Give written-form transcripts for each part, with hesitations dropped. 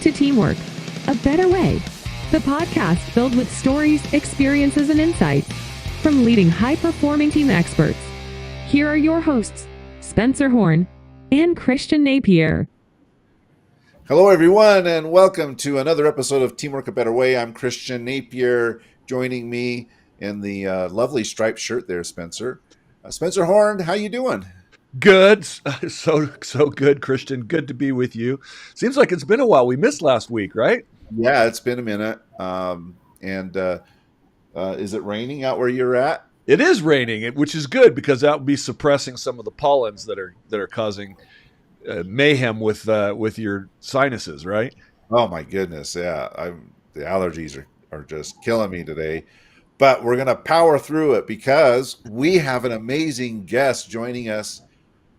to Teamwork, A Better Way, the podcast filled with stories, experiences, and insights from leading high-performing team experts. Here are your hosts, Spencer Horn and Christian Napier. Hello, everyone, and welcome to another episode of Teamwork, A Better Way. I'm Christian Napier. Joining me in the lovely striped shirt there, Spencer. Spencer Horn, how you doing? Good. So good, Christian. Good to be with you. Seems like it's been a while. We missed last week, right? Yeah, it's been a minute. Is it raining out where you're at? It is raining, which is good because that would be suppressing some of the pollens that are causing mayhem with your sinuses, right? Oh my goodness, yeah. The allergies are just killing me today. But we're going to power through it because we have an amazing guest joining us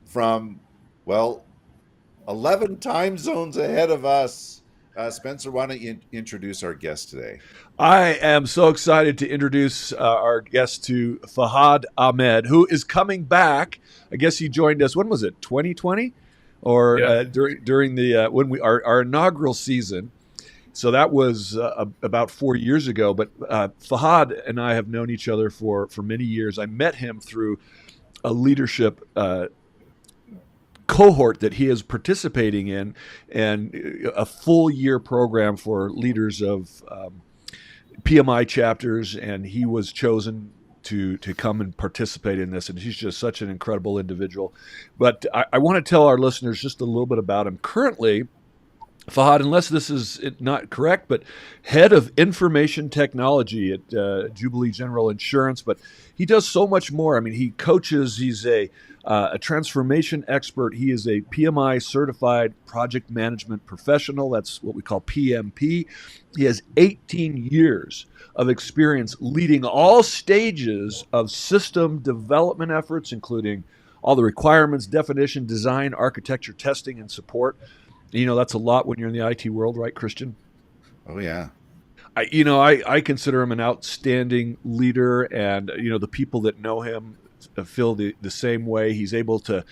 from, 11 time zones ahead of us. Spencer, why don't you introduce our guest today? I am so excited to introduce our guest to Fahad Ahmed, who is coming back. I guess he joined us, when was it, 2020? Or yeah. During the when we our inaugural season. So that was about 4 years ago. But Fahad and I have known each other for many years. I met him through a leadership cohort that he is participating in, and a full year program for leaders of PMI chapters. And he was chosen to come and participate in this. And he's just such an incredible individual. But I want to tell our listeners just a little bit about him. Currently, Fahad, unless this is not correct, but head of information technology at Jubilee General Insurance. But he does so much more. I mean, he coaches. He's a transformation expert. He is a PMI certified project management professional. That's what we call PMP. He has 18 years of experience leading all stages of system development efforts, including all the requirements, definition, design, architecture, testing, and support. You know, that's a lot when you're in the IT world, right, Christian? Oh, yeah. I consider him an outstanding leader, and, the people that know him feel the same way. He's able to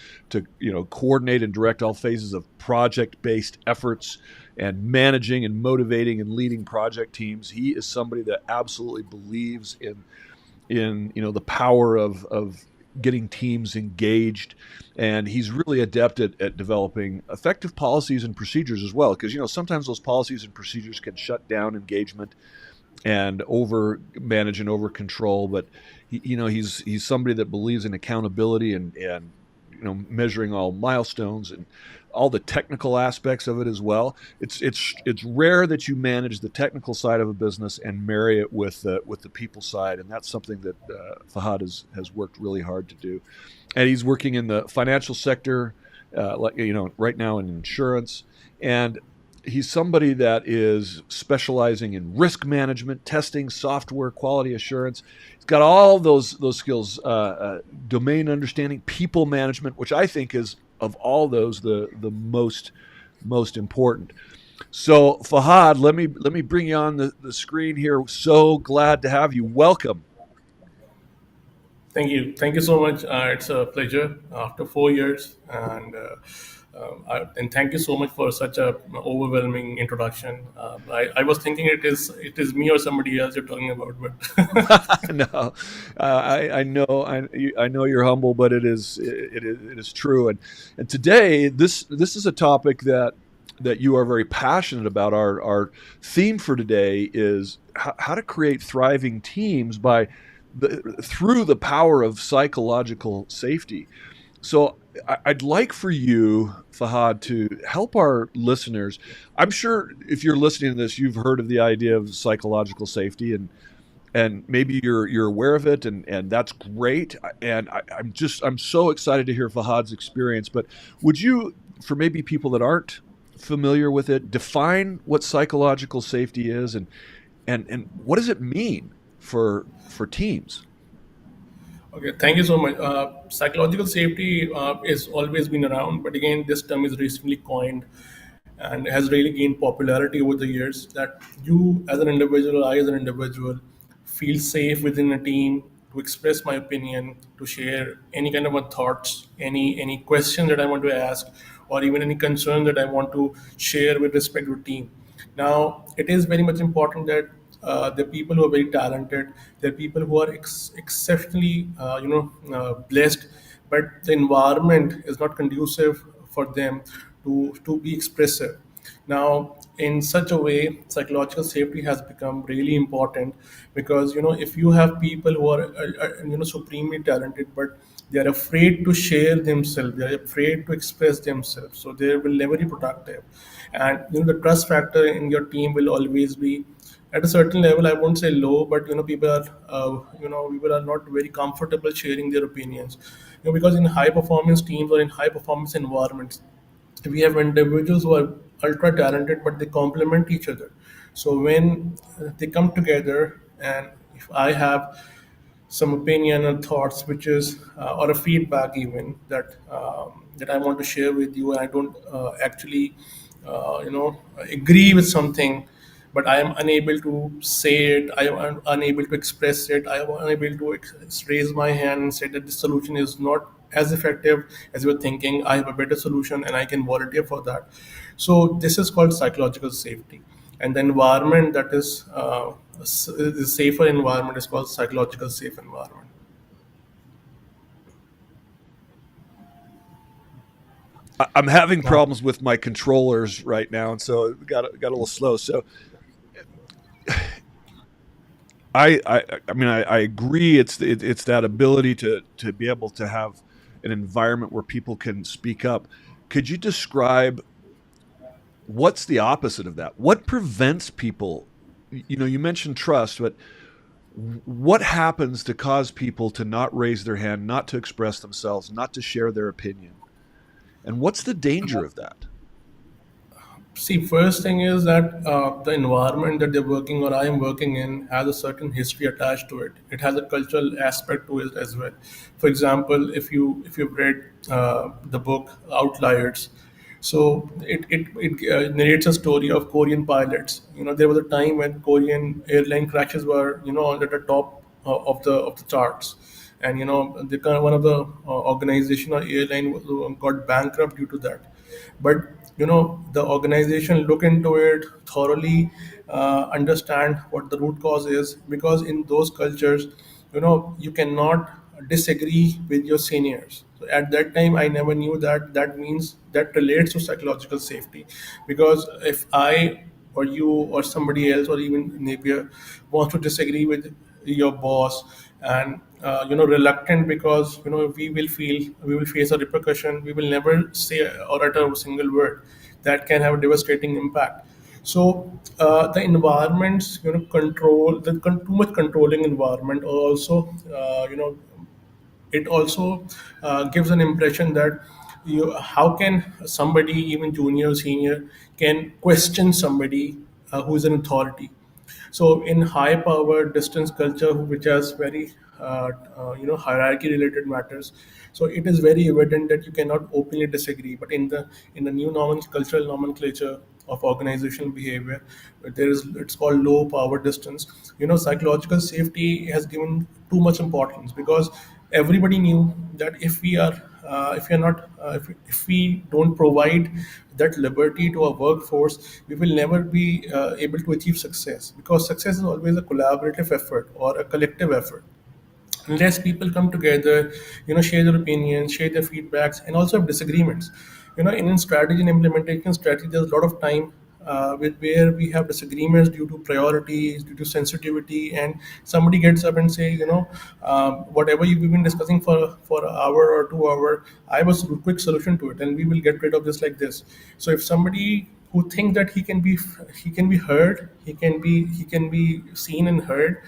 coordinate and direct all phases of project-based efforts and managing and motivating and leading project teams. He is somebody that absolutely believes in the power of getting teams engaged, and he's really adept at developing effective policies and procedures as well, because sometimes those policies and procedures can shut down engagement and over manage and over control. But he's somebody that believes in accountability and measuring all milestones and all the technical aspects of it as well. It's rare that you manage the technical side of a business and marry it with the people side, and that's something that Fahad has worked really hard to do. And he's working in the financial sector, right now in insurance, and he's somebody that is specializing in risk management, testing, software, quality assurance. He's got all those skills, domain understanding, people management, which I think is, of all those, the most important. So Fahad, let me bring you on the screen here. So glad to have you. Welcome. Thank you so much. It's a pleasure after 4 years, and thank you so much for such a overwhelming introduction. I was thinking it is me or somebody else you're talking about, but no, I know you're humble, but it is true. And today this is a topic that you are very passionate about. Our theme for today is how to create thriving teams through the power of psychological safety. So I'd like for you, Fahad, to help our listeners. I'm sure if you're listening to this, you've heard of the idea of psychological safety, and maybe you're aware of it, and that's great. And I'm so excited to hear Fahad's experience. But would you, for maybe people that aren't familiar with it, define what psychological safety is, and what does it mean for teams? Okay, thank you so much. Psychological safety has always been around, but again, this term is recently coined and has really gained popularity over the years, that you as an individual, I as an individual, feel safe within a team to express my opinion, to share any kind of thoughts, any question that I want to ask, or even any concern that I want to share with respect to the team. Now, it is very much important that the people who are very talented, the people who are exceptionally, blessed, but the environment is not conducive for them to be expressive. Now, in such a way, psychological safety has become really important, because if you have people who are supremely talented, but they are afraid to share themselves, they are afraid to express themselves, so they will never be productive. And the trust factor in your team will always be at a certain level. I won't say low, but people are not very comfortable sharing their opinions, because in high performance teams or in high performance environments, we have individuals who are ultra talented, but they complement each other. So when they come together, and if I have some opinion or thoughts, which is or a feedback even that I want to share with you, and I don't actually agree with something, but I am unable to say it, I am unable to express it, I am unable to raise my hand and say that this solution is not as effective as you're thinking. I have a better solution and I can volunteer for that. So this is called psychological safety, and the environment that is the safer environment is called psychological safe environment. I'm having problems with my controllers right now, and so it got a little slow. So I agree. It's that ability to be able to have an environment where people can speak up. Could you describe what's the opposite of that? What prevents people? You mentioned trust, but what happens to cause people to not raise their hand, not to express themselves, not to share their opinion? And what's the danger of that? See, first thing is that the environment that they're working or I am working in has a certain history attached to it. It has a cultural aspect to it as well. For example, if you've read the book Outliers, so it narrates a story of Korean pilots. There was a time when Korean airline crashes were at the top of the charts, and one of the organization or airline got bankrupt due to that. But the organization look into it thoroughly, understand what the root cause is, because in those cultures, you cannot disagree with your seniors. So at that time I never knew that that means that relates to psychological safety, because if I or you or somebody else or even Napier wants to disagree with your boss, and reluctant, because we will face a repercussion, we will never say or utter a single word that can have a devastating impact. So the environments, control too much controlling environment also, it also gives an impression that how can somebody, even junior or senior, can question somebody who is an authority. So in high power distance culture, which has very hierarchy related matters, so it is very evident that you cannot openly disagree. But in the new cultural nomenclature of organizational behavior, there is, it's called low power distance. Psychological safety has given too much importance, because everybody knew that if we are not if we don't provide that liberty to our workforce, we will never be able to achieve success, because success is always a collaborative effort or a collective effort. Unless people come together, share their opinions, share their feedbacks, and also have disagreements. In strategy and implementation strategy, there's a lot of time with where we have disagreements due to priorities, due to sensitivity, and somebody gets up and say, whatever you've been discussing for an hour or 2 hour, I have a quick solution to it, and we will get rid of this like this. So if somebody who thinks that he can be heard, he can be seen and heard,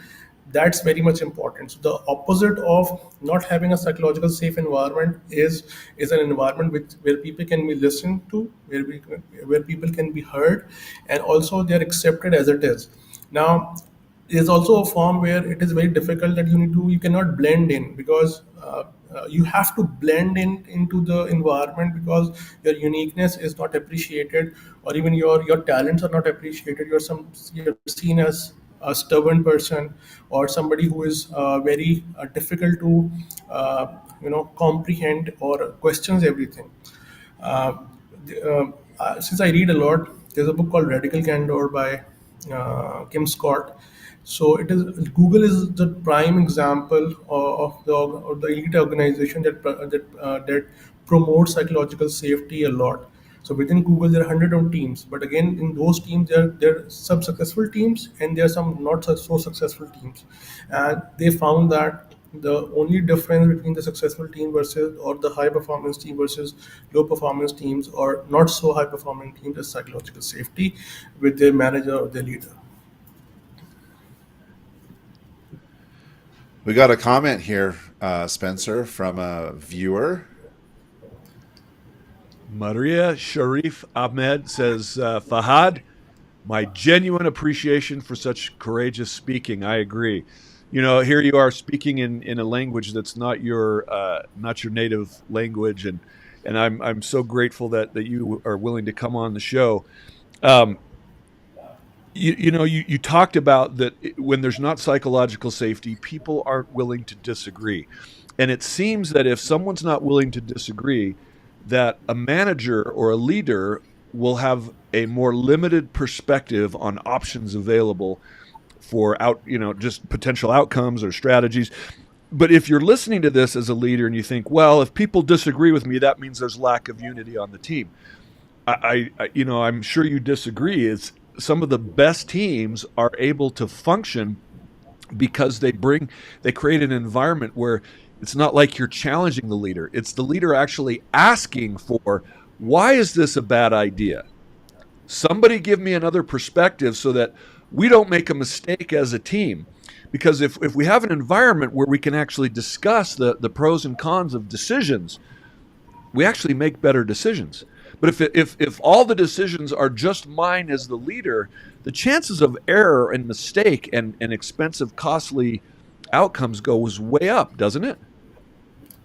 that's very much important. So the opposite of not having a psychological safe environment is an environment where people can be listened to, where people can be heard, and also they're accepted as it is. Now, there's also a form where it is very difficult that you cannot blend in, because you have to blend in into the environment, because your uniqueness is not appreciated, or even your talents are not appreciated. You're seen as a stubborn person, or somebody who is very difficult to comprehend or questions everything. uh, since I read a lot, There's a book called Radical Candor by Kim Scott. So it is Google is the prime example of the elite organization that promotes psychological safety a lot. So within Google, there are hundred of teams, but again, in those teams, there are some successful teams and there are some not so successful teams, and they found that the only difference between the successful team versus or the high performance team versus low performance teams or not so high performing teams is psychological safety with their manager or their leader. We got a comment here, Spencer, from a viewer. Maria Sharif Ahmed says, Fahad, my genuine appreciation for such courageous speaking. I agree. You know, here you are speaking in a language that's not your native language, and I'm so grateful that you are willing to come on the show. You talked about that when there's not psychological safety, people aren't willing to disagree, and it seems that if someone's not willing to disagree, that a manager or a leader will have a more limited perspective on options available for just potential outcomes or strategies. But if you're listening to this as a leader and you think, well, if people disagree with me, that means there's lack of unity on the team. I'm sure you disagree. It's some of the best teams are able to function because they create an environment where it's not like you're challenging the leader. It's the leader actually asking for, why is this a bad idea? Somebody give me another perspective so that we don't make a mistake as a team. Because if we have an environment where we can actually discuss the pros and cons of decisions, we actually make better decisions. But if all the decisions are just mine as the leader, the chances of error and mistake and expensive, costly outcomes goes way up, doesn't it?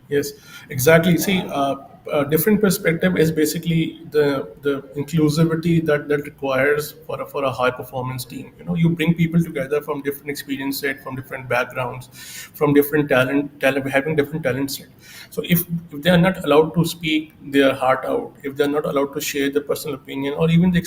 Yes, exactly. See, a different perspective is basically the inclusivity that requires for a high performance team. You know, you bring people together from different experience set, from different backgrounds, from different talent having different talent set. So if they are not allowed to speak their heart out, if they are not allowed to share their personal opinion, or even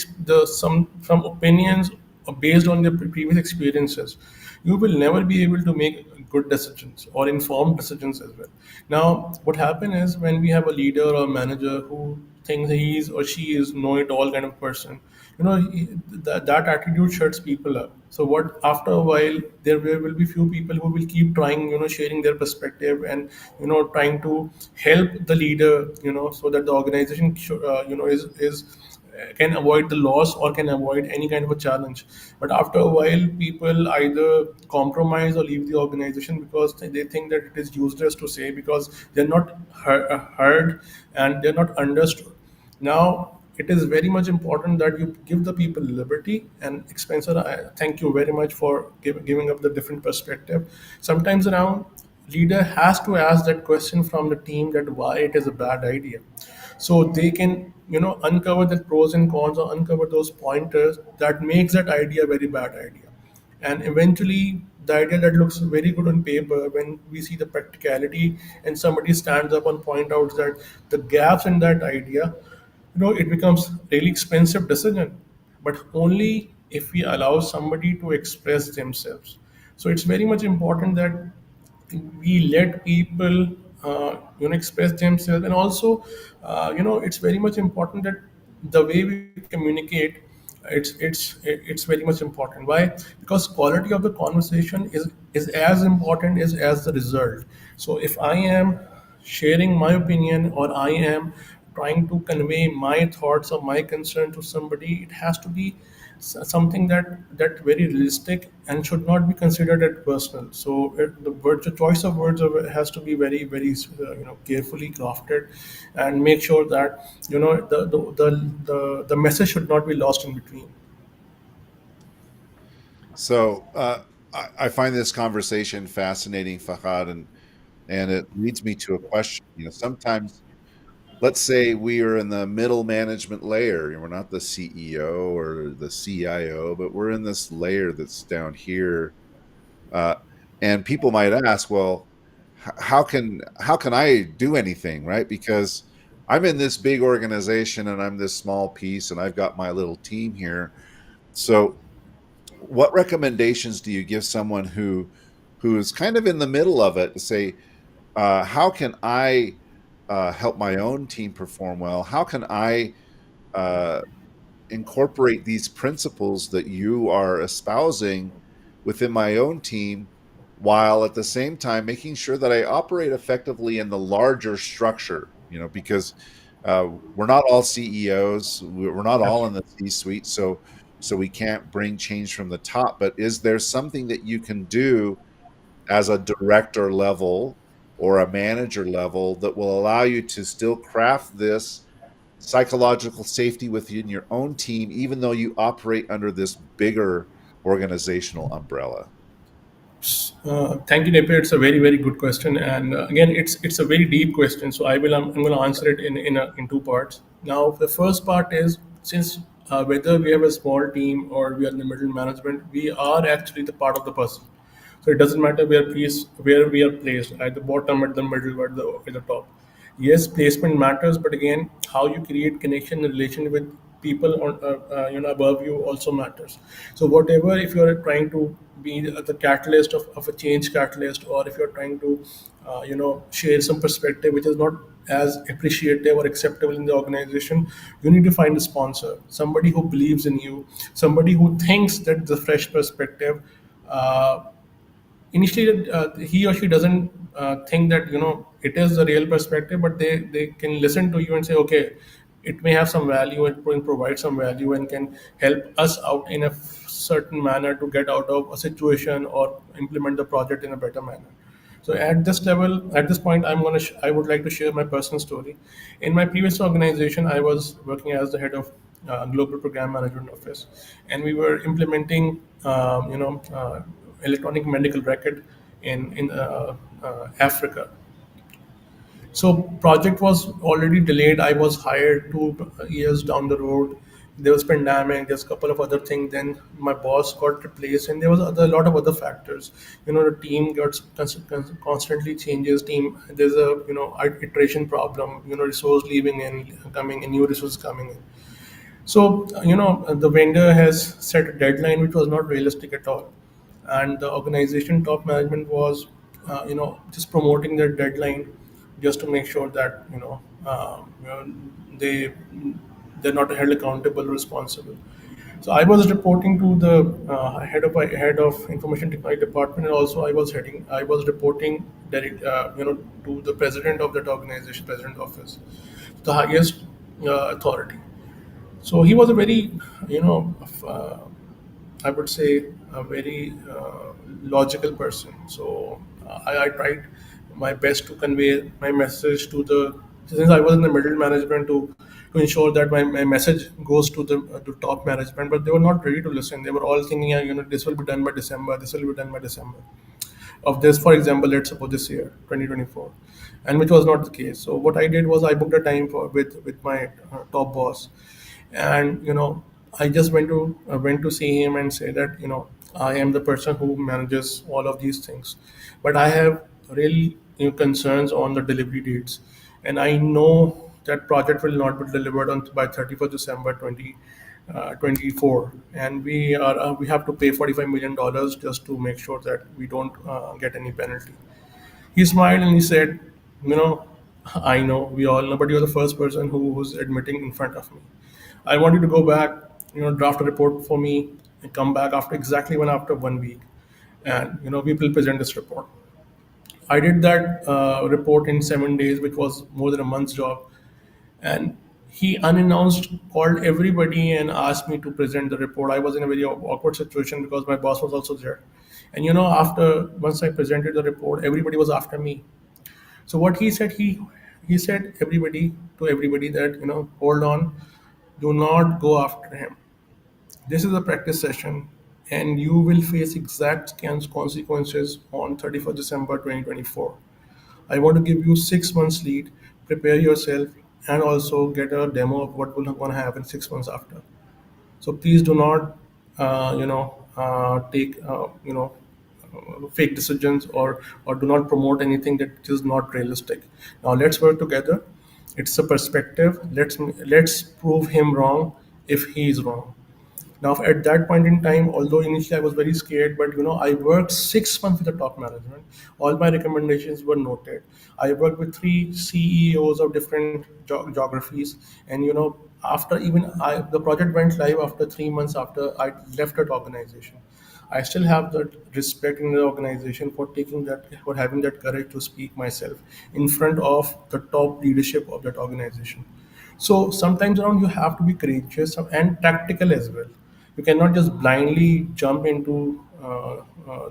some opinions based on their previous experiences, you will never be able to make good decisions or informed decisions as well. Now, what happens is when we have a leader or manager who thinks he is or she is know-it-all kind of person, that attitude shuts people up. So what after a while there will be few people who will keep trying, sharing their perspective and trying to help the leader, so that the organization is can avoid the loss or can avoid any kind of a challenge. But after a while, people either compromise or leave the organization because they think that it is useless to say because they're not heard and they're not understood. Now, it is very much important that you give the people liberty. And Spencer, I thank you very much for giving up the different perspective. Sometimes around leader has to ask that question from the team that why it is a bad idea, so they can uncover the pros and cons or uncover those pointers that makes that idea a very bad idea. And eventually the idea that looks very good on paper, when we see the practicality and somebody stands up and point out that the gaps in that idea, it becomes really expensive decision, but only if we allow somebody to express themselves. So it's very much important that we let people express themselves. And also it's very much important that the way we communicate, it's very much important. Why? Because quality of the conversation is as important as the result. So if I am sharing my opinion or I am trying to convey my thoughts or my concern to somebody, it has to be something that very realistic and should not be considered as personal. So the choice of words has to be very very carefully crafted, and make sure that the message should not be lost in between. So I find this conversation fascinating, Fahad, and it leads me to a question. Sometimes, let's say we are in the middle management layer, and we're not the CEO or the CIO, but we're in this layer that's down here. And people might ask, well, how can I do anything, right? Because I'm in this big organization and I'm this small piece and I've got my little team here. So what recommendations do you give someone who is kind of in the middle of it to say, how can I help my own team perform well? How can I uh, incorporate these principles that you are espousing within my own team, while at the same time making sure that I operate effectively in the larger structure? Because we're not all CEOs, we're not all in the C-suite, so we can't bring change from the top. But is there something that you can do as a director level or a manager level that will allow you to still craft this psychological safety within your own team, even though you operate under this bigger organizational umbrella? Thank you, Napier. It's a very, very good question, and again, it's a very deep question. So I'm going to answer it in two parts. Now, the first part is, since whether we have a small team or we are in the middle management, we are actually the part of the person. So it doesn't matter where we are placed, at the bottom, at the middle, or at the top. Yes, placement matters, but again, how you create connection and relation with people on above you also matters. So whatever, if you are trying to be the catalyst of a change catalyst, or if you're trying to share some perspective which is not as appreciative or acceptable in the organization, you need to find a sponsor, somebody who believes in you, somebody who thinks that the fresh perspective, uh, initially he or she doesn't think that it is the real perspective, but they can listen to you and say, okay, it may have some value, it can provide some value and can help us out in a certain manner to get out of a situation or implement the project in a better manner. So at this level, at this point, I would like to share my personal story. In my previous organization, I was working as the head of global program management office, and we were implementing, electronic medical record in Africa. So project was already delayed. I was hired 2 years down the road. There was pandemic. There's a couple of other things. Then my boss got replaced, and there was a lot of other factors. The team got constantly changes. Team, there's a iteration problem. Resource leaving and coming, and new resources coming in. So, the vendor has set a deadline which was not realistic at all. And the organization top management was, just promoting their deadline just to make sure that, they, they're not held accountable, responsible. So I was reporting to the head of information technology department, and also I was reporting to the president of that organization, president office, the highest authority. So he was a very, I would say, a very logical person. So I tried my best to convey my message to the, since I was in the middle management, to ensure that my message goes to top management, but they were not ready to listen. They were all thinking, yeah, this will be done by December. This will be done by December of this, for example, let's suppose this year 2024, and which was not the case. So what I did was I booked a time with my top boss, and I just went to see him and say that I am the person who manages all of these things, but I have real concerns on the delivery dates, and I know that project will not be delivered on by 31st December 2024, and we have to pay $45 million just to make sure that we don't get any penalty. He smiled and he said, I know, we all know, but you're the first person who was admitting in front of me. I want you to go back, draft a report for me and come back after 1 week. And, we will present this report. I did that report in 7 days, which was more than a month's job. And he unannounced called everybody and asked me to present the report. I was in a very awkward situation because my boss was also there. And after once I presented the report, everybody was after me. So what he said, he said everybody that hold on, do not go after him. This is a practice session, and you will face exact consequences on 31st December 2024. I want to give you 6 months lead, prepare yourself, and also get a demo of what will going to happen 6 months after. So please do not, take, fake decisions, or do not promote anything that is not realistic. Now let's work together. It's a perspective. Let's prove him wrong if he is wrong. Now, at that point in time, although initially I was very scared, but I worked 6 months with the top management. All my recommendations were noted. I worked with three CEOs of different geographies, and after the project went live after 3 months after I left that organization. I still have that respect in the organization for having that courage to speak myself in front of the top leadership of that organization. So sometimes around you have to be courageous and tactical as well. You cannot just blindly jump into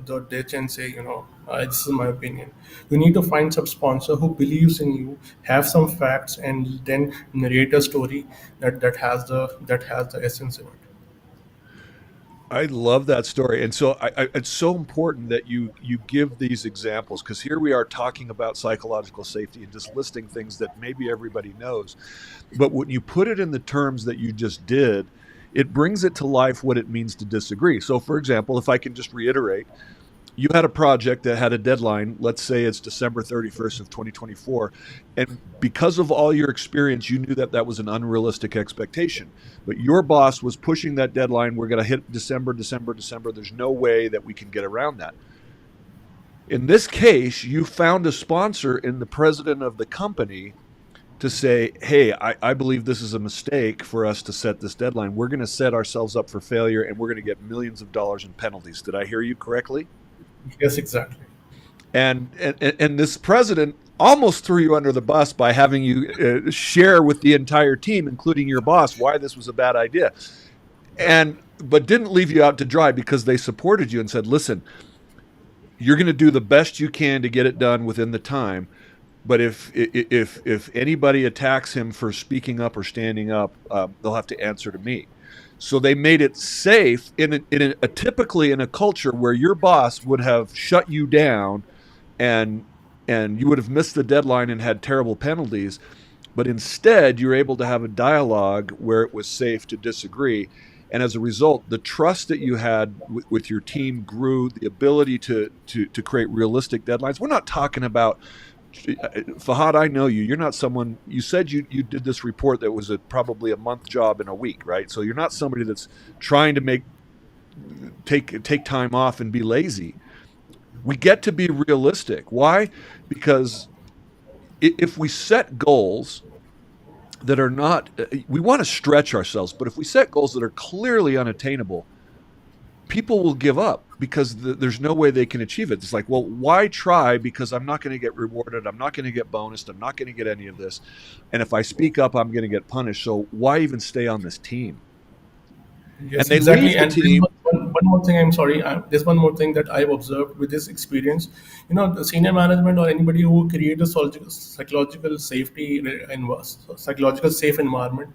the ditch and say, this is my opinion. You need to find some sponsor who believes in you, have some facts, and then narrate a story that has the essence in it. I love that story, and so it's so important that you give these examples, because here we are talking about psychological safety and just listing things that maybe everybody knows, but when you put it in the terms that you just did, it brings it to life what it means to disagree. So, for example, if I can just reiterate, you had a project that had a deadline, let's say it's December 31st of 2024, and because of all your experience, you knew that that was an unrealistic expectation, but your boss was pushing that deadline. We're going to hit December. There's no way that we can get around that. In this case, you found a sponsor in the president of the company to say, hey, I believe this is a mistake for us to set this deadline. We're going to set ourselves up for failure, and we're going to get millions of dollars in penalties. Did I hear you correctly? Yes, exactly. And this president almost threw you under the bus by having you share with the entire team, including your boss, why this was a bad idea. But didn't leave you out to dry, because they supported you and said, listen, you're going to do the best you can to get it done within the time. But if anybody attacks him for speaking up or standing up, they'll have to answer to me. So they made it safe typically in a culture where your boss would have shut you down, and you would have missed the deadline and had terrible penalties. But instead, you're able to have a dialogue where it was safe to disagree. And as a result, the trust that you had with your team grew, the ability to create realistic deadlines. We're not talking about, Fahad, I know you. You're not someone, you said you did this report that was probably a month job in a week, right? So you're not somebody that's trying to take time off and be lazy. We get to be realistic. Why? Because if we set goals that are not, we want to stretch ourselves, but if we set goals that are clearly unattainable, people will give up because there's no way they can achieve it. It's like, well, why try? Because I'm not going to get rewarded. I'm not going to get bonused. I'm not going to get any of this. And if I speak up, I'm going to get punished. So why even stay on this team? Yes, and they exactly. leave the And team. one more thing, I'm sorry. There's one more thing that I've observed with this experience. The senior management or anybody who creates a psychological safe environment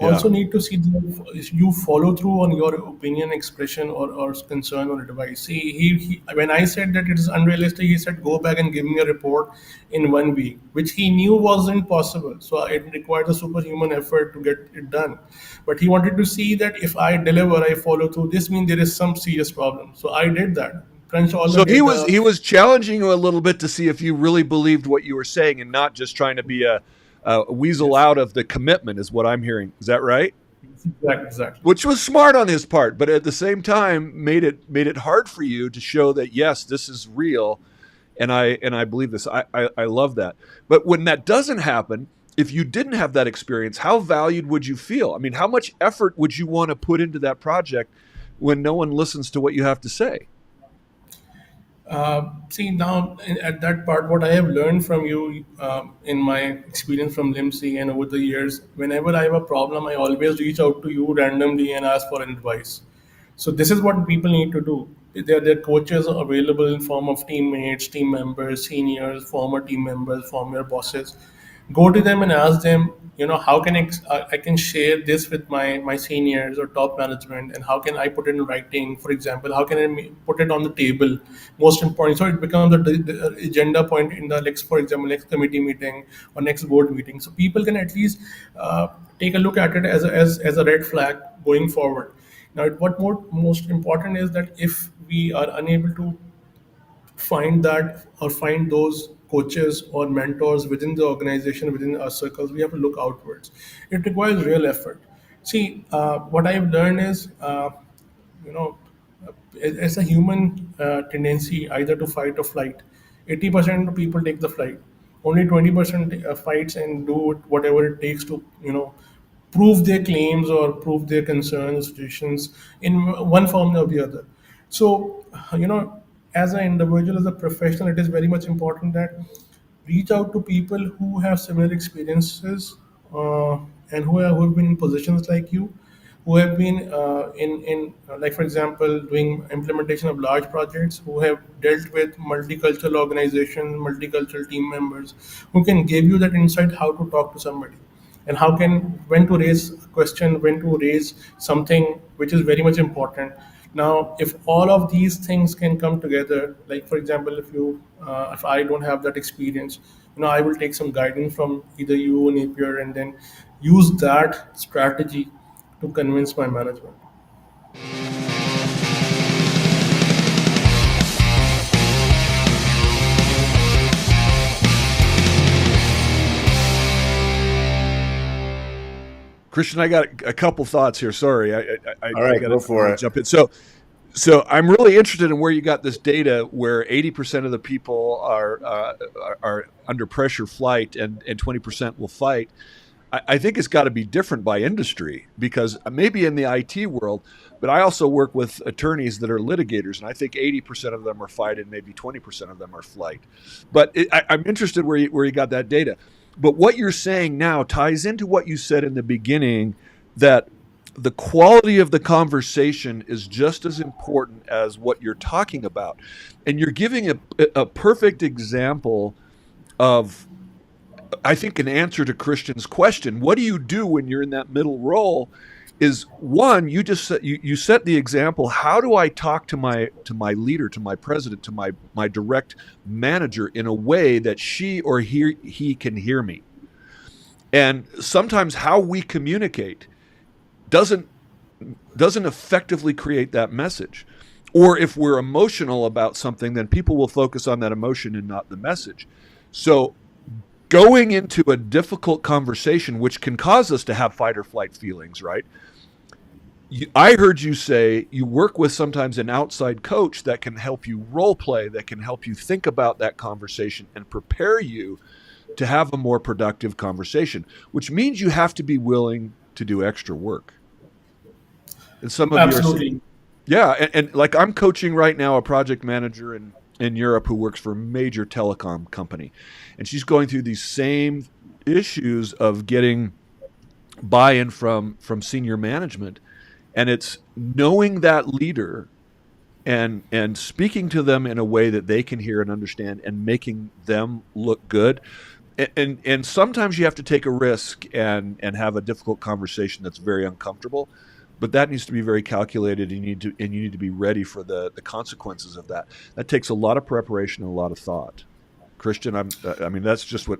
Yeah. also need to see that you follow through on your opinion expression or concern or advice. See, he when I said that it is unrealistic, he said go back and give me a report in 1 week, which he knew wasn't possible. So it required a superhuman effort to get it done. But he wanted to see that if I deliver, I follow through. This means there is some serious problem. So I did that. Crunch all the So data. he was challenging you a little bit to see if you really believed what you were saying and not just trying to be a weasel out of the commitment, is what I'm hearing. Is that right? Exactly. Which was smart on his part, but at the same time made it hard for you to show that yes, this is real, and I believe this. I love that. But when that doesn't happen, if you didn't have that experience, how valued would you feel? I mean, how much effort would you want to put into that project when no one listens to what you have to say? See now at that part, what I have learned from you in my experience from LIMSI and over the years, whenever I have a problem, I always reach out to you randomly and ask for advice. So this is what people need to do. Their coaches are available in form of teammates, team members, seniors, former team members, former bosses. Go to them and ask them, how can I can share this with my seniors or top management, and how can I put it in writing? For example, how can I put it on the table? Most important, so it becomes the agenda point in the next, for example, next committee meeting or next board meeting. So people can at least take a look at it as a red flag going forward. Now, most important is that if we are unable to find those coaches or mentors within the organization, within our circles, we have to look outwards. It requires real effort. See, what I've learned is, you know, it's a human tendency either to fight or flight. 80% of people take the flight. Only 20% fights and do whatever it takes to, prove their claims or prove their concerns, situations in one form or the other. So, as an individual, as a professional, it is very much important that reach out to people who have similar experiences, and who have been in positions like you, who have been in like for example doing implementation of large projects, who have dealt with multicultural organizations, multicultural team members, who can give you that insight how to talk to somebody, and how can when to raise a question, when to raise something which is very much important. Now if all of these things can come together, like for example, if I don't have that experience, I will take some guidance from either you or Napier, and then use that strategy to convince my management. Christian, I got a couple thoughts here. Sorry, All right, gotta go for it. jump in. So I'm really interested in where you got this data where 80% of the people are under pressure flight and 20% will fight. I think it's got to be different by industry, because maybe in the IT world, but I also work with attorneys that are litigators, and I think 80% of them are fight and maybe 20% of them are flight. But I'm interested where you got that data. But what you're saying now ties into what you said in the beginning, that the quality of the conversation is just as important as what you're talking about. And you're giving a perfect example of, I think, an answer to Christian's question. What do you do when you're in that middle role? Is one, you set the example. How do I talk to my leader, to my president, to my direct manager in a way that she or he can hear me? And sometimes how we communicate doesn't effectively create that message. Or if we're emotional about something, then people will focus on that emotion and not the message. So going into a difficult conversation, which can cause us to have fight or flight feelings, right? I heard you say you work with sometimes an outside coach that can help you role play, that can help you think about that conversation and prepare you to have a more productive conversation, which means you have to be willing to do extra work. And some of Absolutely. and like I'm coaching right now a project manager in Europe who works for a major telecom company, and she's going through these same issues of getting buy-in from senior management. And it's knowing that leader and speaking to them in a way that they can hear and understand and making them look good. And sometimes you have to take a risk and have a difficult conversation that's very uncomfortable, but that needs to be very calculated. You need to be ready for the consequences of that. That takes a lot of preparation and a lot of thought. Christian, I mean that's just what.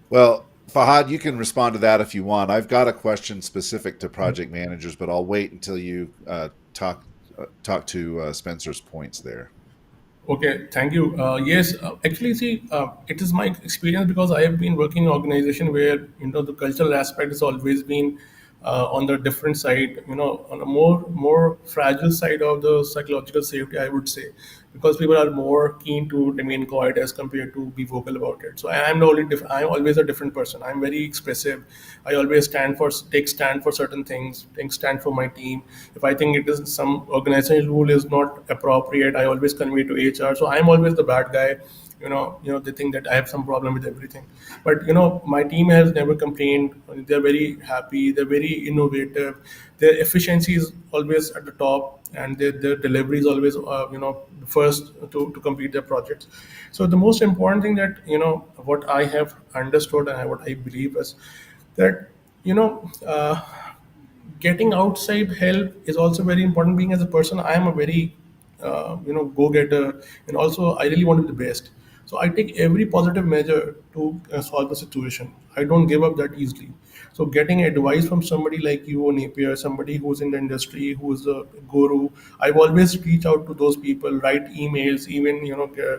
Well, Fahad, you can respond to that if you want. I've got a question specific to project managers, but I'll wait until you talk to Spencer's points there. Okay, thank you. Yes, actually, see, it is my experience because I have been working in an organization where the cultural aspect has always been on the different side, on a more fragile side of the psychological safety, I would say, because people are more keen to remain quiet as compared to be vocal about it. So I'm I'm always a different person. I'm very expressive. I always take stand for certain things, take stand for my team. If I think it is some organizational rule is not appropriate, I always convey to HR. So I'm always the bad guy. They think that I have some problem with everything, but my team has never complained. They're very happy, they're very innovative, their efficiency is always at the top, and their delivery is always first to complete their projects. So the most important thing that what I have understood and what I believe is that getting outside help is also very important. Being as a person, I am a very go-getter, and also I really want to be the best. So I take every positive measure to solve the situation. I don't give up that easily. So getting advice from somebody like you or Napier, somebody who's in the industry, who's a guru, I've always reach out to those people, write emails, even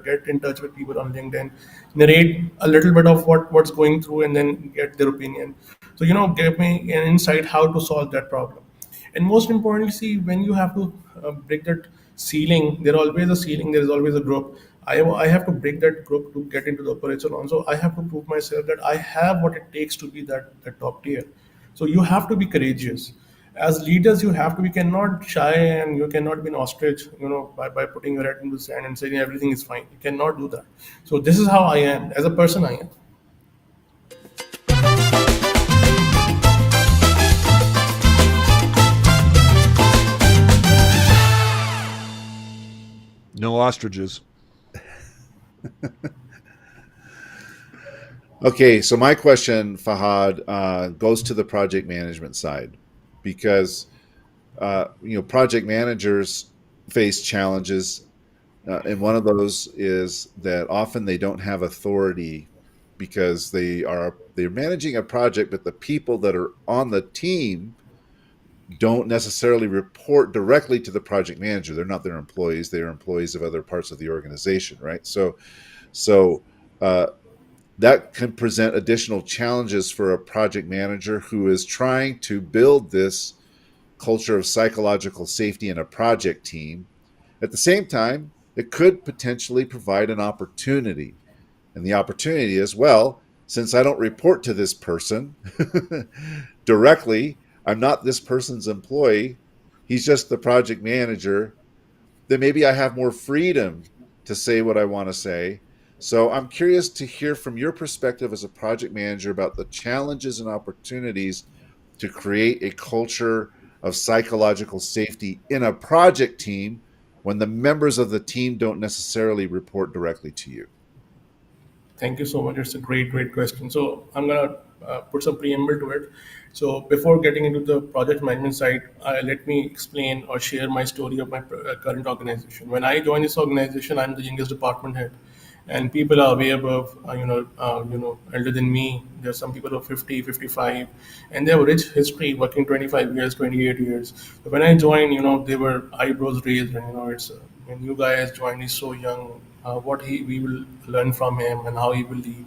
get in touch with people on LinkedIn, narrate a little bit of what's going through, and then get their opinion. So give me an insight how to solve that problem. And most importantly, see, when you have to break that ceiling, there always a ceiling, there is always a group. I have to break that group to get into the operational on. So I have to prove myself that I have what it takes to be that top tier. So you have to be courageous. As leaders, you have to be cannot shy, and you cannot be an ostrich, by putting your head in the sand and saying everything is fine. You cannot do that. So this is how I am. As a person, I am. No ostriches. Okay, so my question, Fahad, goes to the project management side, because project managers face challenges, and one of those is that often they don't have authority because they're managing a project, but the people that are on the team don't necessarily report directly to the project manager. They're not their employees; they are employees of other parts of the organization, right? So that can present additional challenges for a project manager who is trying to build this culture of psychological safety in a project team. At the same time, it could potentially provide an opportunity. And the opportunity is, well, since I don't report to this person directly, I'm not this person's employee, he's just the project manager, then maybe I have more freedom to say what I want to say. So I'm curious to hear from your perspective as a project manager about the challenges and opportunities to create a culture of psychological safety in a project team when the members of the team don't necessarily report directly to you. Thank you so much. It's a great question. So I'm gonna put some preamble to it. So before getting into the project management side, let me explain or share my story of my current organization. When I joined this organization, I'm the youngest department head, and people are way above, elder than me. There's some people who are 50, 55, and they have a rich history working 25 years, 28 years. So when I joined, they were eyebrows raised, and it's a new guy has joined. He's so young. What we will learn from him and how he will lead.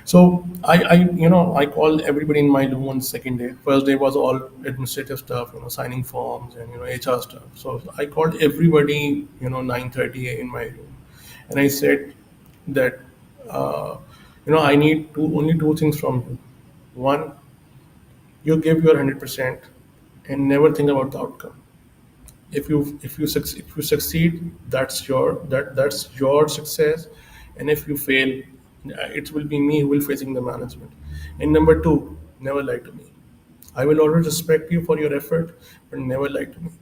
So I called everybody in my room on the second day. First day was all administrative stuff, signing forms and HR stuff. So I called everybody, 9:30 in my room, and I said that I need only two things from you. One, you give your 100% and never think about the outcome. If you succeed, that's your success, and if you fail, it will be me who will facing the management. And number two, never lie to me. I will always respect you for your effort, but never lie to me.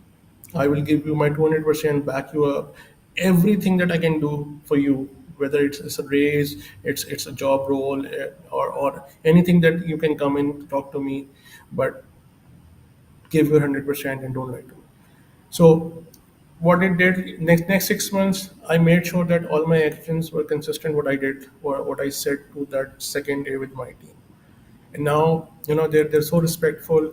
I will give you my 200%, back you up. Everything that I can do for you, whether it's a raise, it's a job role, or anything that you can come in talk to me, but give your 100% and don't lie to me. So what it did next 6 months, I made sure that all my actions were consistent. What I did, or what I said to that second day with my team, and now they're so respectful.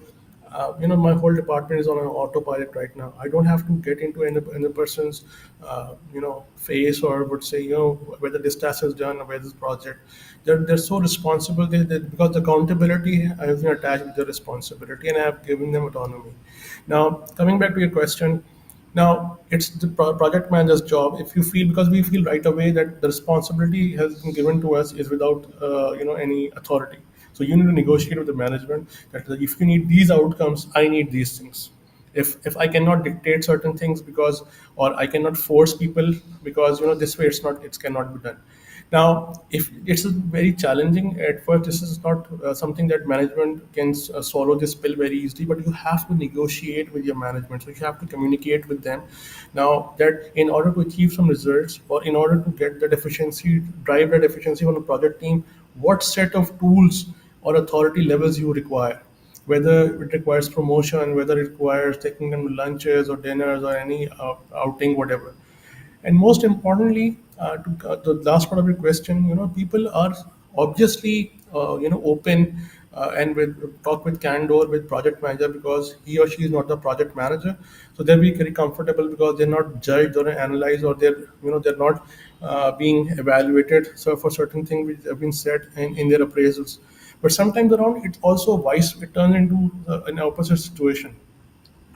My whole department is on an autopilot right now. I don't have to get into any person's face, or would say whether this task is done or whether this project. They're so responsible. Because the accountability has been attached with the responsibility, and I have given them autonomy. Now coming back to your question. Now it's the project manager's job. If you feel, because we feel right away that the responsibility has been given to us is without any authority. So you need to negotiate with the management that if you need these outcomes, I need these things. If I cannot dictate certain things, because, or I cannot force people, because this way it cannot be done. Now, if it's very challenging at first, this is not something that management can swallow this pill very easily, but you have to negotiate with your management. So you have to communicate with them. Now, that in order to achieve some results, or in order to get that efficiency, drive that efficiency on a project team, what set of tools or authority levels you require, whether it requires promotion, whether it requires taking them to lunches or dinners or any outing, whatever. And most importantly, the last part of your question, people are obviously open and with talk with candor with project manager because he or she is not the project manager, so they'll be very comfortable because they're not judged or analyzed, or they're not being evaluated so for certain things which have been said in their appraisals. But sometimes around it also vice it turns into an opposite situation,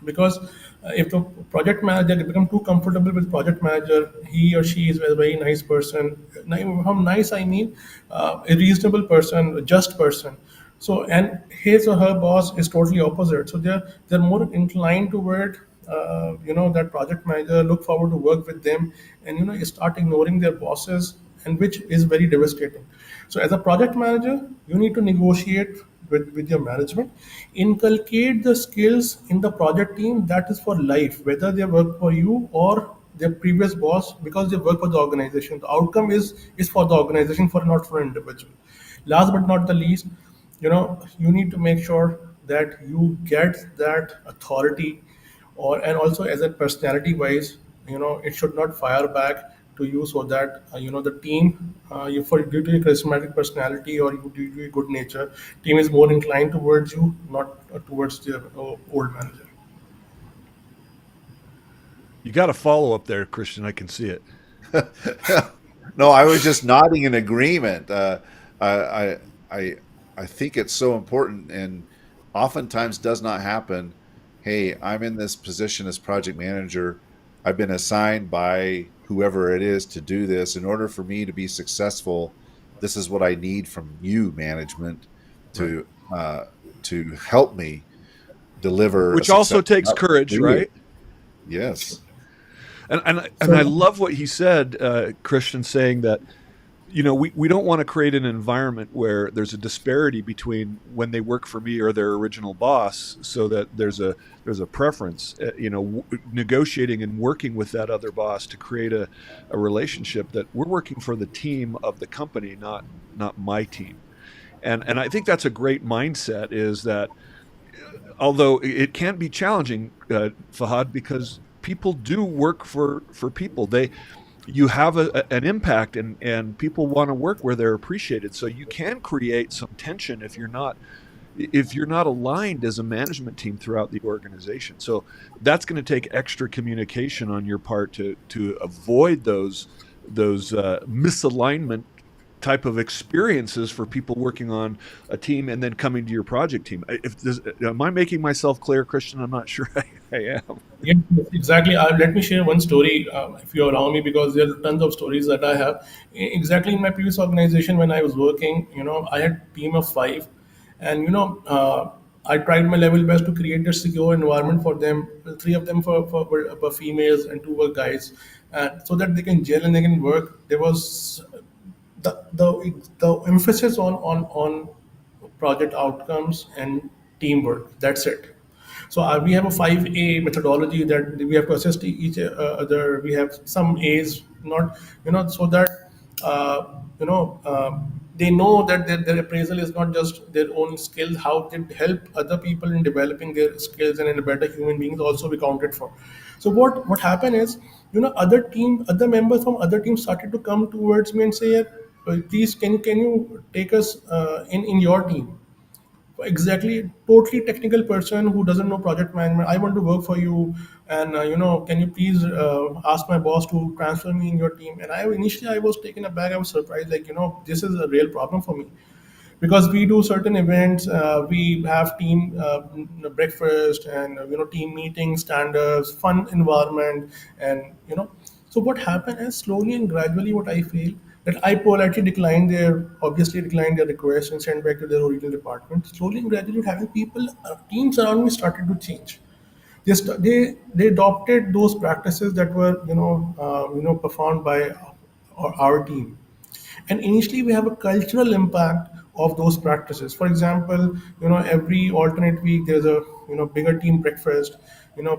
because if the project manager they become too comfortable with project manager, he or she is a very nice person. From nice I mean a reasonable person, a just person. So and his or her boss is totally opposite, so they're more inclined toward that project manager, look forward to work with them, and start ignoring their bosses, and which is very devastating. So as a project manager, you need to negotiate with your management, inculcate the skills in the project team that is for life, whether they work for you or their previous boss, because they work for the organization. The outcome is for the organization, for not for an individual. Last but not the least, you need to make sure that you get that authority, or and also as a personality wise, it should not fire back to you, so that the team, you for due to your charismatic personality or due to your good nature, team is more inclined towards you, not towards the old manager. You got a follow up there, Christian. I can see it. No, I was just nodding in agreement. I, I, I think it's so important, and oftentimes does not happen. Hey, I'm in this position as project manager. I've been assigned by whoever it is to do this. In order for me to be successful, this is what I need from you, management, Right. to uh, to help me deliver a Which also successful takes outcome courage, for you. right? Yes. And I So love what he said, Christian, saying that we don't want to create an environment where there's a disparity between when they work for me or their original boss, so that there's a preference. Negotiating and working with that other boss to create a relationship that we're working for the team of the company, not my team. And I think that's a great mindset. Is that although it can be challenging, Fahad, because people do work for people. You have an impact, and people want to work where they're appreciated. So you can create some tension if you're not aligned as a management team throughout the organization. So that's going to take extra communication on your part to avoid those misalignment type of experiences for people working on a team and then coming to your project team. Am I making myself clear, Christian? I'm not sure I am. yeah, exactly. Let me share one story, if you allow me, because there are tons of stories that I have. Exactly in my previous organization, when I was working, I had a team of five, and I tried my level best to create a secure environment for them. Three of them were females and two were guys, so that they can gel and they can work. There was the emphasis on project outcomes and teamwork. That's it. So we have a 5A methodology that we have to assist each other. We have some A's, not so that they know that their appraisal is not just their own skills. How they help other people in developing their skills and in a better human beings also be counted for. So what happened is, other members from other teams started to come towards me and say, "Yeah, please can you take us in your team." Exactly, totally technical person who doesn't know project management. I want to work for you, and can you please ask my boss to transfer me in your team? And I was taken aback. I was surprised, like, this is a real problem for me, because we do certain events, we have team breakfast, and team meetings, standards, fun environment, and so what happened is, slowly and gradually, what I feel, that I politely obviously declined their request and sent back to their original department. Slowly and gradually, having people, teams around me started to change. They adopted those practices that were performed by our team. And initially, we have a cultural impact of those practices. For example, every alternate week there's a bigger team breakfast.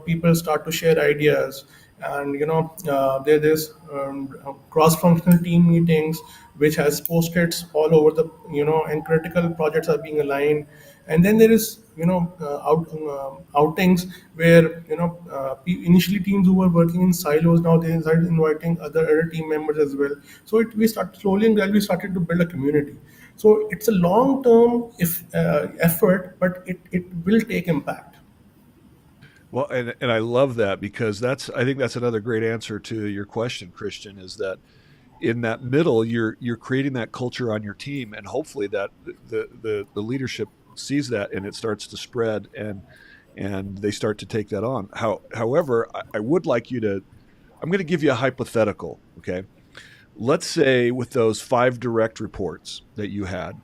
People start to share ideas, and there's cross-functional team meetings which has post-its all over the, and critical projects are being aligned. And then there is outings where initially teams who were working in silos, now they started inviting other team members as well. So we start slowly and gradually started to build a community. So it's a long term if effort, but it will take impact. Well, and I love that, because I think that's another great answer to your question, Christian, is that in that middle, you're creating that culture on your team, and hopefully that the leadership sees that and it starts to spread, and they start to take that on. However, I would like you to. I'm going to give you a hypothetical. Okay, let's say with those 5 direct reports that you had,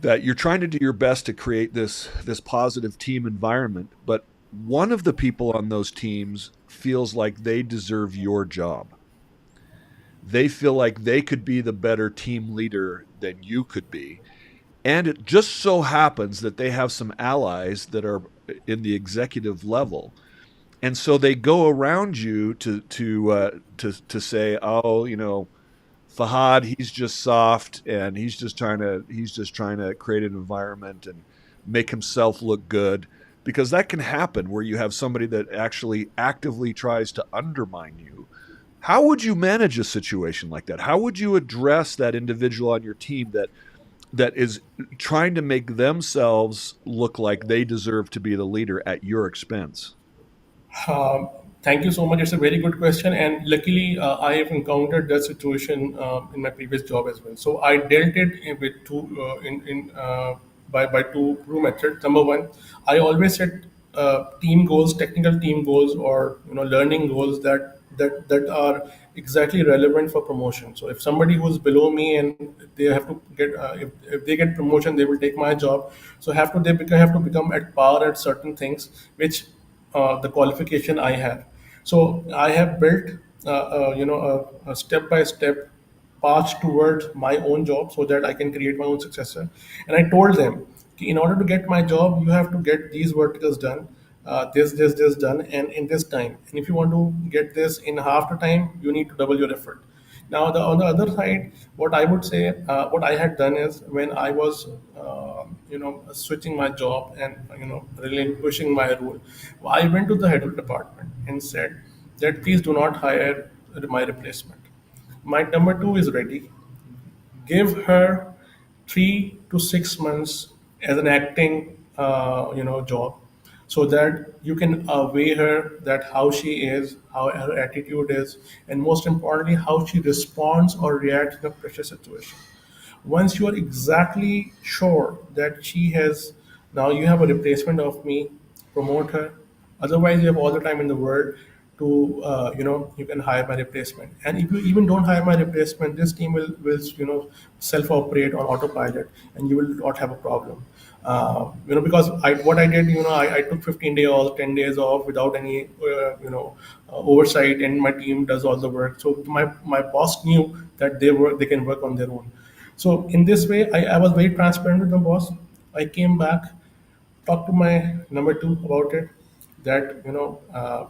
that you're trying to do your best to create this positive team environment, but one of the people on those teams feels like they deserve your job. They feel like they could be the better team leader than you could be. And it just so happens that they have some allies that are in the executive level. And so they go around you to say, oh, Fahad, he's just soft, and he's just trying to create an environment and make himself look good, because that can happen where you have somebody that actually actively tries to undermine you. How would you manage a situation like that? How would you address that individual on your team that is trying to make themselves look like they deserve to be the leader at your expense? Um, Thank you so much. It's a very good question, and luckily, I have encountered that situation in my previous job as well. So I dealt it with two in by two methods. Number one, I always set team goals, technical team goals, or learning goals that are exactly relevant for promotion. So if somebody who's below me and they have to get if they get promotion, they will take my job. So have to become at par at certain things which the qualification I have. So I have built, a step-by-step path towards my own job so that I can create my own successor. And I told them, "Ki in order to get my job, you have to get these verticals done, this done, and in this time. And if you want to get this in half the time, you need to double your effort." Now, on the other side, what I would say, what I had done is when I was, switching my job and relinquishing my role, I went to the head of the department and said that please do not hire my replacement. My number two is ready. Give her 3 to 6 months as an acting job, so that you can weigh her, that how she is, how her attitude is, and most importantly how she responds or reacts in a pressure situation. Once you are exactly sure that she has, now you have a replacement of me, promote her. Otherwise you have all the time in the world to you can hire my replacement. And if you even don't hire my replacement, this team will self operate on autopilot, and you will not have a problem. Because what I did, I took 15 days or 10 days off without any oversight, and my team does all the work. So my boss knew that they can work on their own. So in this way, I was very transparent with the boss. I came back, talked to my number two about it, that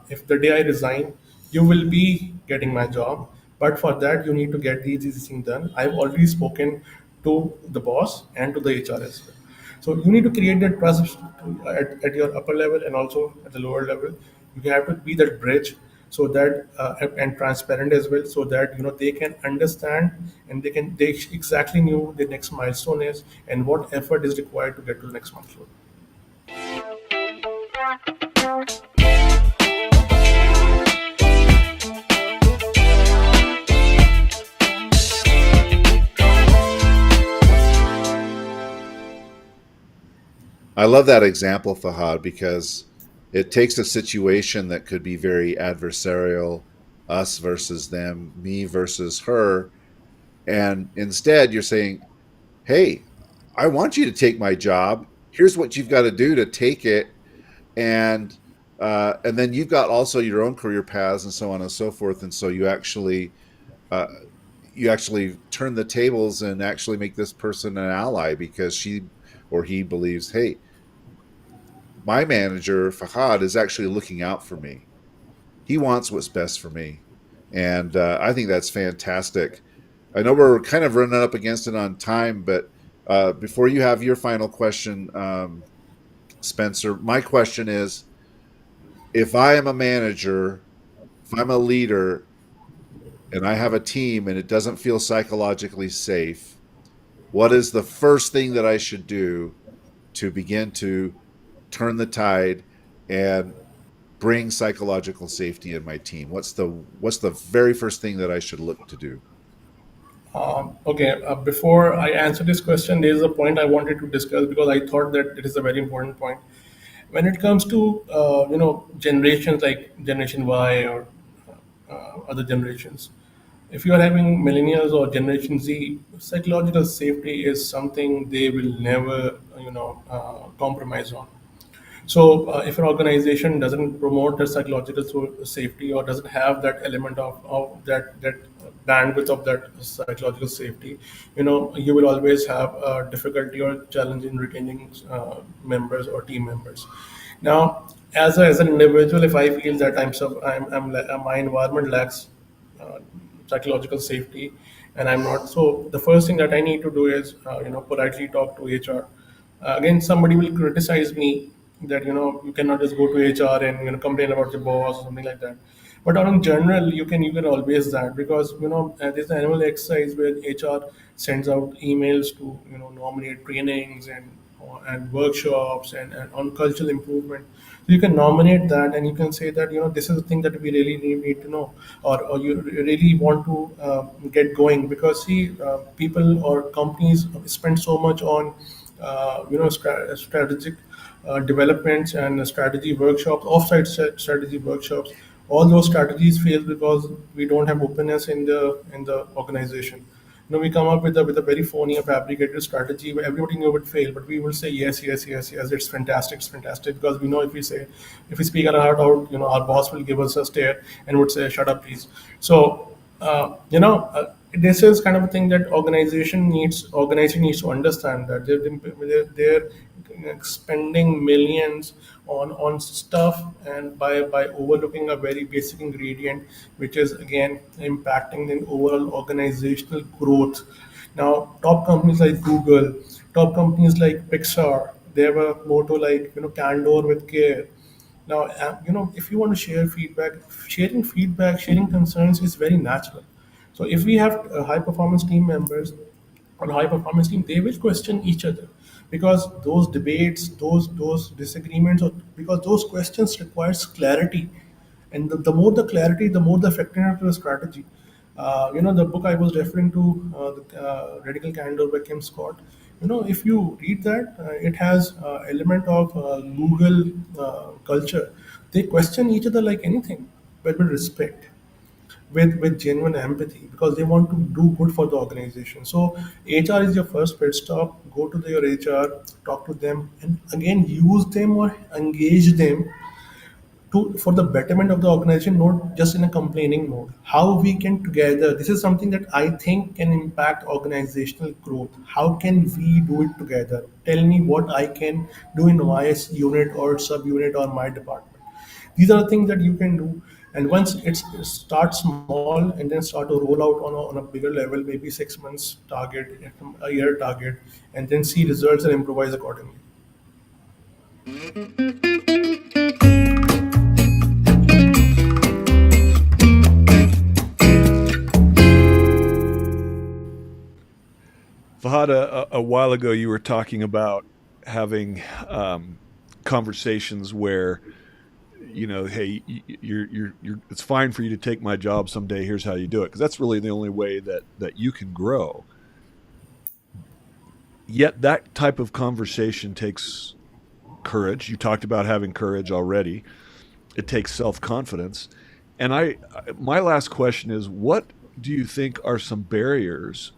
if the day I resign, you will be getting my job, but for that you need to get these things done. I've already spoken to the boss and to the HR as well. So you need to create that trust at your upper level and also at the lower level. You have to be that bridge, so that and transparent as well, so that they can understand, and they exactly knew the next milestone is and what effort is required to get to the next milestone. I love that example, Fahad, because it takes a situation that could be very adversarial, us versus them, me versus her, and instead you're saying, hey, I want you to take my job. Here's what you've got to do to take it, and then you've got also your own career paths and so on and so forth. And so uh, you actually turn the tables and actually make this person an ally because she or he believes, hey, my manager Fahad is actually looking out for me. He wants what's best for me, and I think that's fantastic. I know we're kind of running up against it on time, but Before you have your final question, Spencer, my question is, if I am a manager, if I'm a leader, and I have a team and it doesn't feel psychologically safe, what is the first thing that I should do to begin to turn the tide and bring psychological safety in my team? What's the very first thing that I should look to do? Okay, before I answer this question, there is a point I wanted to discuss because I thought that it is a very important point. When it comes to generations like Generation Y or other generations, if you are having millennials or Generation Z, psychological safety is something they will never compromise on. So, if an organization doesn't promote the psychological safety or doesn't have that element of that bandwidth of that psychological safety, you will always have a difficulty or challenge in retaining members or team members. Now, as an individual, if I feel that my environment lacks uh, psychological safety, and I'm not, so the first thing that I need to do is politely talk to HR. Again, somebody will criticize me that you cannot just go to HR and complain about your boss or something like that. But on general, you can always that, because there's an annual exercise where HR sends out emails to nominate trainings and workshops and on cultural improvement. So you can nominate that and you can say that this is the thing that we really need to know, or you really want to get going, because see, people or companies spend so much on strategic developments and strategy workshops, offsite strategy workshops. All those strategies fail because we don't have openness in the organization. We come up with a very phony or fabricated strategy where everybody knew would fail, but we will say yes, yes, yes, yes. It's fantastic, because we know if we speak out, our boss will give us a stare and would say, "Shut up, please." So, this is kind of a thing that organization needs to understand, that they're spending millions on stuff, and by overlooking a very basic ingredient, which is again impacting the overall organizational growth. Now, top companies like Google, top companies like Pixar, they have a motto like candor with care. Now, if you want to share feedback, sharing concerns is very natural. So if we have high performance team members on a high performance team, they will question each other, because those debates, those disagreements, or because those questions requires clarity, and the more the clarity, the more the effectiveness of the strategy. The book I was referring to, Radical Candor by Kim Scott. If you read that, it has element of Google culture. They question each other like anything, but with respect, with genuine empathy, because they want to do good for the organization. So HR is your first pit stop. Go to your HR, talk to them, and again use them or engage them for the betterment of the organization, not just in a complaining mode. How we can together, this is something that I think can impact organizational growth. How can we do it together? Tell me what I can do in my unit or subunit or my department. These are the things that you can do. And once it starts small and then start to roll out on a bigger level, maybe 6 months target, a year target, and then see results and improvise accordingly. Fahad, a while ago you were talking about having conversations where, hey, it's fine for you to take my job someday. Here's how you do it, because that's really the only way that you can grow. Yet that type of conversation takes courage. You talked about having courage already. It takes self-confidence. And my last question is, what do you think are some barriers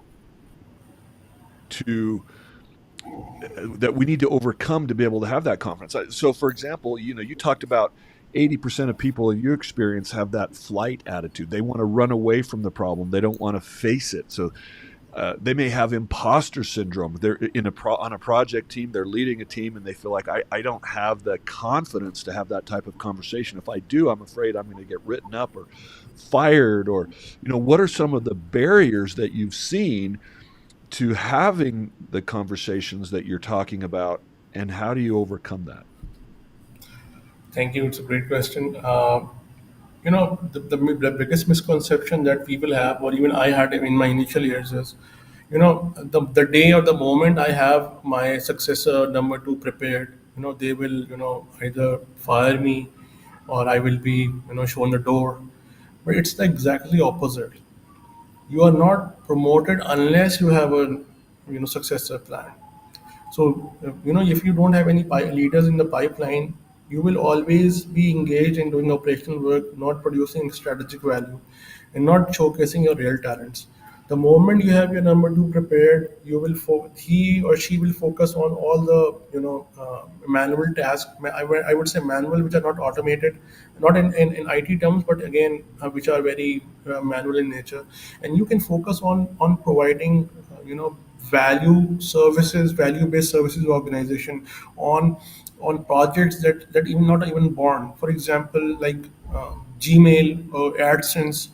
to that we need to overcome to be able to have that confidence? So, for example, you talked about 80% of people in your experience have that flight attitude. They want to run away from the problem. They don't want to face it. So they may have imposter syndrome. They're on a project team. They're leading a team, and they feel like I don't have the confidence to have that type of conversation. If I do, I'm afraid I'm going to get written up or fired. Or what are some of the barriers that you've seen to having the conversations that you're talking about, and how do you overcome that? Thank you. It's a great question. The biggest misconception that people have, or even I had in my initial years, is, the day or the moment I have my successor number two prepared, they will, either fire me or I will be, shown the door. But it's the exactly opposite. You are not promoted unless you have a, successor plan. So, if you don't have any leaders in the pipeline, you will always be engaged in doing operational work, not producing strategic value, and not showcasing your real talents. The moment you have your number two prepared, he or she will focus on all the manual tasks. I would say manual, which are not automated, not in IT terms, but again, which are very manual in nature. And you can focus on providing value-based services organization on projects that even not even born. For example, like Gmail or AdSense.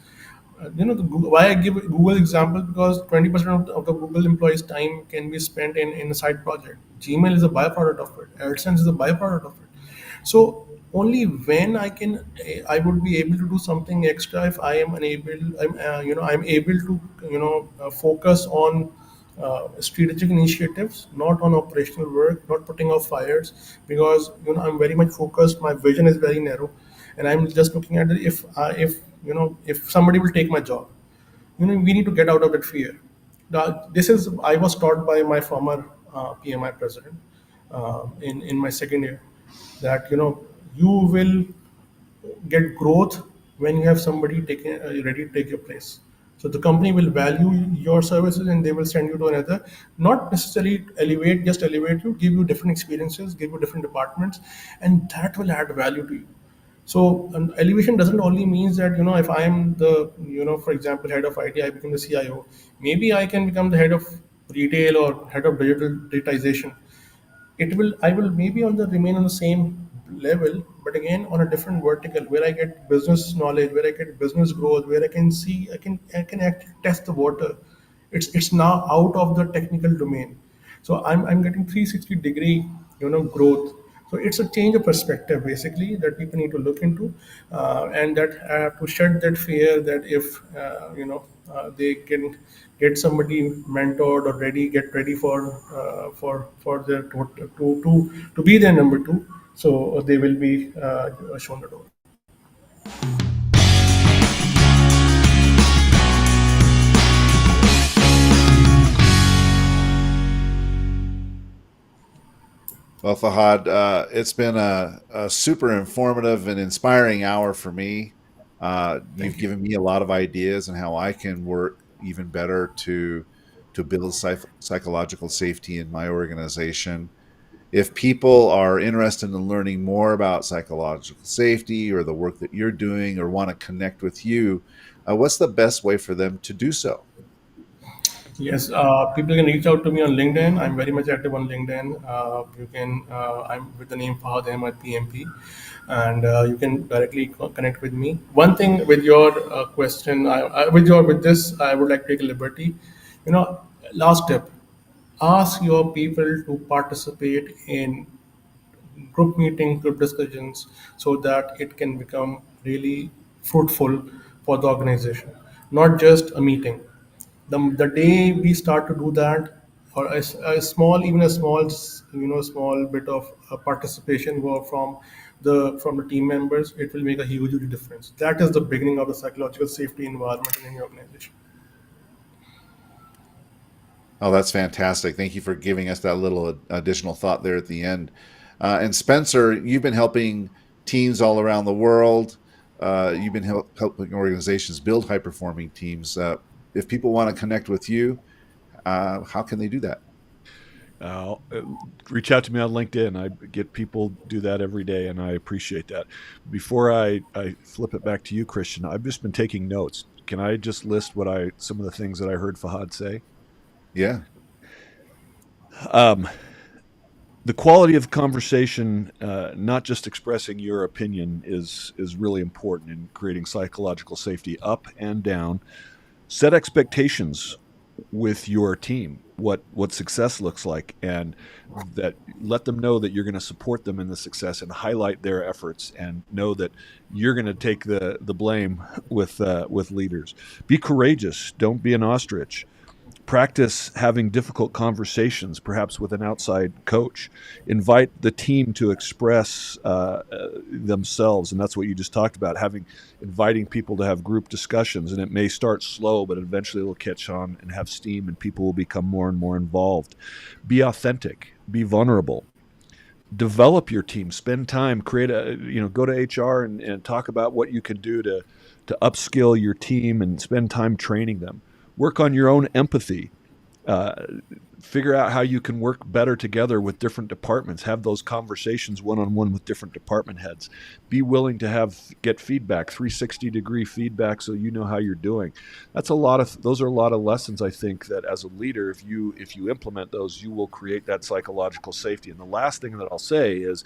Why I give Google example, because 20% of the Google employees' time can be spent in a side project. Gmail is a byproduct of it. AdSense is a byproduct of it. So only when I would be able to do something extra if I am unable, I'm able to, focus on strategic initiatives, not on operational work, not putting out fires, because I'm very much focused. My vision is very narrow, and I'm just looking at it. If somebody will take my job, we need to get out of that fear. This is I was taught by my former PMI president in my second year, that you will get growth when you have somebody ready to take your place. So the company will value your services and they will send you to another, not necessarily just elevate you, give you different experiences, give you different departments, and that will add value to you. So elevation doesn't only means that if I am the for example head of IT, I become the CIO. Maybe I can become the head of retail or head of digital digitization. I will maybe on the remain on the same level, but again on a different vertical, where I get business knowledge, where I get business growth, where I can actually test the water. It's now out of the technical domain. So I'm getting 360-degree growth. So it's a change of perspective basically that people need to look into, and that to shed that fear that if they can get somebody mentored or get ready for their to be their number two, so they will be shown the door. Well, Fahad, it's been a super informative and inspiring hour for me. You've given me a lot of ideas on how I can work even better to build psychological safety in my organization. If people are interested in learning more about psychological safety or the work that you're doing, or want to connect with you, what's the best way for them to do so? Yes, people can reach out to me on LinkedIn. I'm very much active on LinkedIn. I'm with the name Fahad Ahmed PMP, and you can directly connect with me. One thing with your question, with this, I would like to take a liberty. Last tip: ask your people to participate in group meeting, group discussions, so that it can become really fruitful for the organization, not just a meeting. The day we start to do that, or even a small, small bit of participation from the team members, it will make a huge difference. That is the beginning of the psychological safety environment in any organization. Oh, that's fantastic. Thank you for giving us that little additional thought there at the end. And Spencer, you've been helping teams all around the world. You've been helping organizations build high performing teams. If people want to connect with you, how can they do that? Uh, Reach out to me on LinkedIn. I get people do that every day, and I appreciate that. Before I flip it back to you, Christian, I've just been taking notes. Can I just list some of the things that I heard Fahad say? Yeah. The quality of conversation, not just expressing your opinion, is really important in creating psychological safety up and down. Set expectations with your team what success looks like, and that let them know that you're going to support them in the success and highlight their efforts, and know that you're going to take the blame with leaders. Be courageous. Don't be an ostrich. Practice having difficult conversations, perhaps with an outside coach. Invite the team to express themselves, and that's what you just talked about, inviting people to have group discussions. And it may start slow, but eventually it'll catch on and have steam, and people will become more and more involved. Be authentic. Be vulnerable. Develop your team. Spend time. Go to HR and talk about what you can do to upskill your team and spend time training them. Work on your own empathy. Figure out how you can work better together with different departments. Have those conversations one-on-one with different department heads. Be willing to get feedback, 360-degree feedback, so you know how you're doing. Those are a lot of lessons, I think, that as a leader, if you implement those, you will create that psychological safety. And the last thing that I'll say is,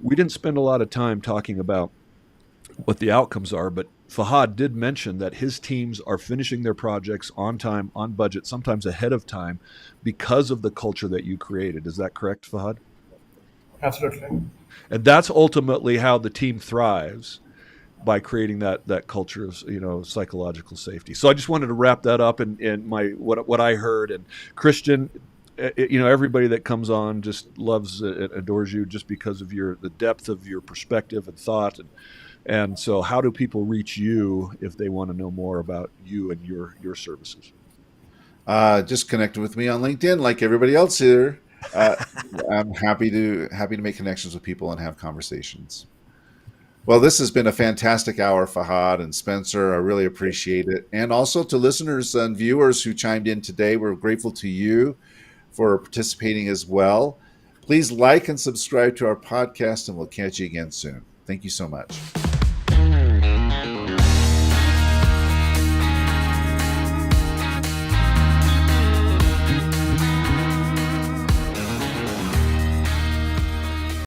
we didn't spend a lot of time talking about what the outcomes are, but Fahad did mention that his teams are finishing their projects on time, on budget, sometimes ahead of time, because of the culture that you created. Is that correct, Fahad? Absolutely. And that's ultimately how the team thrives, by creating that culture of psychological safety. So I just wanted to wrap that up in what I heard. And Christian, everybody that comes on just loves and adores you just because of the depth of your perspective and thought. And so how do people reach you if they want to know more about you and your services? Just connect with me on LinkedIn, like everybody else here. I'm happy to make connections with people and have conversations. Well, this has been a fantastic hour, Fahad and Spencer. I really appreciate it. And also to listeners and viewers who chimed in today, we're grateful to you for participating as well. Please like and subscribe to our podcast, and we'll catch you again soon. Thank you so much.